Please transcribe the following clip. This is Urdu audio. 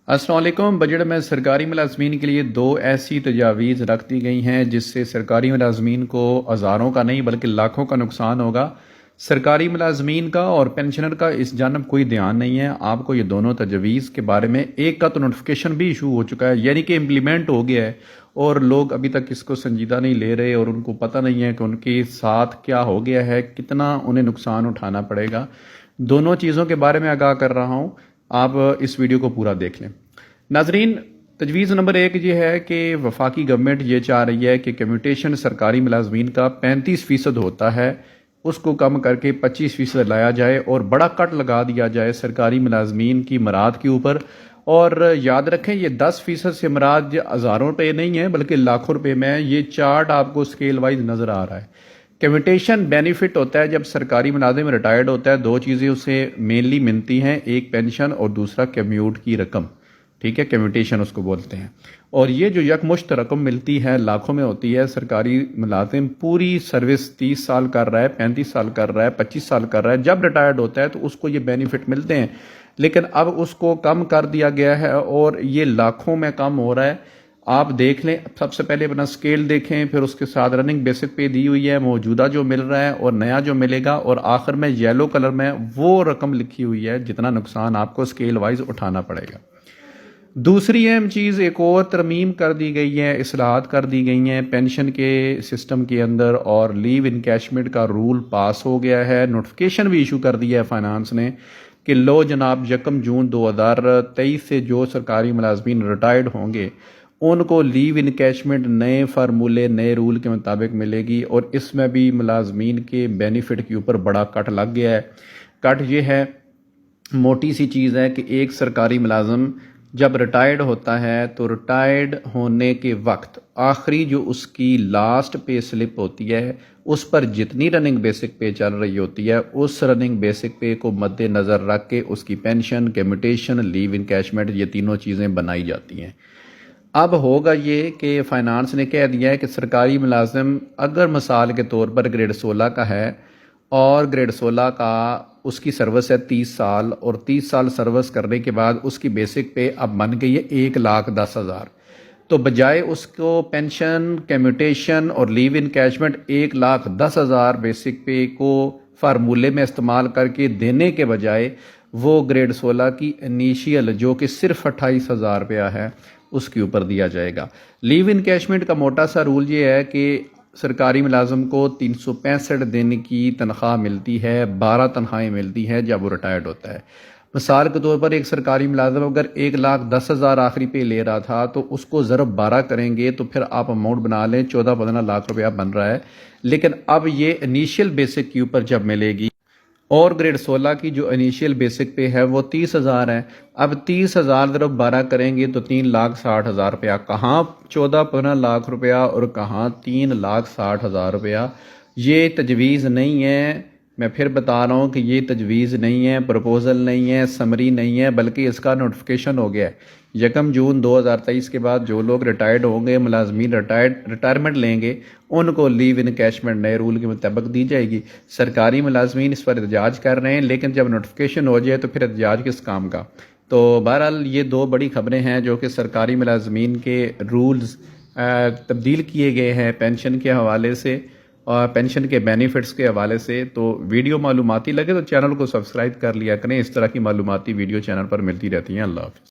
السلام علیکم۔ بجٹ میں سرکاری ملازمین کے لیے 2 ایسی تجاویز رکھ دی گئی ہیں جس سے سرکاری ملازمین کو ہزاروں کا نہیں بلکہ لاکھوں کا نقصان ہوگا۔ سرکاری ملازمین کا اور پینشنر کا اس جانب کوئی دھیان نہیں ہے۔ آپ کو یہ دونوں تجاویز کے بارے میں ایک کا تو نوٹیفیکیشن بھی ایشو ہو چکا ہے، یعنی کہ امپلیمنٹ ہو گیا ہے، اور لوگ ابھی تک اس کو سنجیدہ نہیں لے رہے اور ان کو پتہ نہیں ہے کہ ان کے ساتھ کیا ہو گیا ہے، کتنا انہیں نقصان اٹھانا پڑے گا۔ دونوں چیزوں کے بارے میں آگاہ کر رہا ہوں، آپ اس ویڈیو کو پورا دیکھ لیں۔ ناظرین، تجویز نمبر 1 یہ ہے کہ وفاقی گورنمنٹ یہ چاہ رہی ہے کہ کمیوٹیشن سرکاری ملازمین کا 35% ہوتا ہے، اس کو کم کر کے 25% لایا جائے اور بڑا کٹ لگا دیا جائے سرکاری ملازمین کی مراد کے اوپر۔ اور یاد رکھیں، یہ 10% سے مراد ہزاروں روپے نہیں ہے بلکہ لاکھوں روپے میں۔ یہ چارٹ آپ کو اسکیل وائز نظر آ رہا ہے۔ کمیوٹیشن بینیفٹ ہوتا ہے جب سرکاری ملازم ریٹائرڈ ہوتا ہے، 2 چیزیں اسے مینلی ملتی ہیں، ایک پینشن اور دوسرا کمیوٹ کی رقم، ٹھیک ہے، کمیوٹیشن اس کو بولتے ہیں۔ اور یہ جو یکمشت رقم ملتی ہے لاکھوں میں ہوتی ہے۔ سرکاری ملازم پوری سروس 30 سال کر رہا ہے، 35 سال کر رہا ہے، 25 سال کر رہا ہے، جب ریٹائرڈ ہوتا ہے تو اس کو یہ بینیفٹ ملتے ہیں، لیکن اب اس کو کم کر دیا گیا ہے اور یہ لاکھوں میں کم ہو رہا ہے۔ آپ دیکھ لیں، سب سے پہلے اپنا سکیل دیکھیں، پھر اس کے ساتھ رننگ بیسک پہ دی ہوئی ہے، موجودہ جو مل رہا ہے اور نیا جو ملے گا، اور آخر میں یلو کلر میں وہ رقم لکھی ہوئی ہے جتنا نقصان آپ کو سکیل وائز اٹھانا پڑے گا۔ دوسری اہم چیز، ایک اور ترمیم کر دی گئی ہے، اصلاحات کر دی گئی ہیں پینشن کے سسٹم کے اندر، اور لیو انکیشمنٹ کا رول پاس ہو گیا ہے۔ نوٹیفیکیشن بھی ایشو کر دیا ہے فائنانس نے کہ لو جناب 1 جون 2023 سے جو سرکاری ملازمین ریٹائرڈ ہوں گے ان کو لیو انکیشمنٹ نئے فارمولے، نئے رول کے مطابق ملے گی، اور اس میں بھی ملازمین کے بینیفٹ کے اوپر بڑا کٹ لگ گیا ہے۔ کٹ یہ ہے، موٹی سی چیز ہے کہ ایک سرکاری ملازم جب ریٹائرڈ ہوتا ہے تو ریٹائرڈ ہونے کے وقت آخری جو اس کی لاسٹ پے سلپ ہوتی ہے اس پر جتنی رننگ بیسک پے چل رہی ہوتی ہے، اس رننگ بیسک پے کو مد نظر رکھ کے اس کی پینشن، کمیوٹیشن، لیو انکیشمنٹ، یہ تینوں چیزیں بنائی جاتی ہیں۔ اب ہوگا یہ کہ فائنانس نے کہہ دیا ہے کہ سرکاری ملازم اگر مثال کے طور پر گریڈ 16 کا ہے اور گریڈ 16 کا اس کی سروس ہے 30 سال، اور 30 سال سروس کرنے کے بعد اس کی بیسک پے اب بن گئی ہے 1,10,000، تو بجائے اس کو پینشن، کمیوٹیشن اور لیو انکیشمنٹ 1,10,000 بیسک پے کو فارمولے میں استعمال کر کے دینے کے بجائے وہ گریڈ 16 کی انیشیل جو کہ صرف 28,000 روپیہ ہے اس کے اوپر دیا جائے گا۔ لیو انکیشمنٹ کا موٹا سا رول یہ ہے کہ سرکاری ملازم کو 365 دن کی تنخواہ ملتی ہے، 12 تنخواہیں ملتی ہیں جب وہ ریٹائرڈ ہوتا ہے۔ مثال کے طور پر ایک سرکاری ملازم اگر 1,10,000 آخری پہ لے رہا تھا تو اس کو ضرب 12 کریں گے تو پھر آپ اماؤنٹ بنا لیں، 14-15 لاکھ روپیہ بن رہا ہے۔ لیکن اب یہ انیشیل بیسک کے اوپر جب ملے گی، اور گریڈ 16 کی جو انیشیل بیسک پے ہے وہ 30,000 ہے، اب 30,000 ضرب 12 کریں گے تو 3,60,000 روپیہ، کہاں 14-15 لاکھ روپیہ اور کہاں 3,60,000 روپیہ۔ یہ تجویز نہیں ہے، میں پھر بتا رہا ہوں کہ یہ تجویز نہیں ہے، پروپوزل نہیں ہے، سمری نہیں ہے، بلکہ اس کا نوٹیفیکیشن ہو گیا ہے۔ 1 جون 2023 کے بعد جو لوگ ریٹائرڈ ہوں گے، ملازمین ریٹائرمنٹ لیں گے، ان کو لیو انکیشمنٹ نئے رول کے مطابق دی جائے گی۔ سرکاری ملازمین اس پر احتجاج کر رہے ہیں، لیکن جب نوٹیفیکیشن ہو جائے تو پھر احتجاج کس کام کا؟ تو بہرحال یہ 2 بڑی خبریں ہیں جو کہ سرکاری ملازمین کے رولز تبدیل کیے گئے ہیں پینشن کے حوالے سے اور پینشن کے بینیفٹس کے حوالے سے۔ تو ویڈیو معلوماتی لگے تو چینل کو سبسکرائب کر لیا کریں، اس طرح کی معلوماتی ویڈیو چینل پر ملتی رہتی ہیں۔ اللہ حافظ۔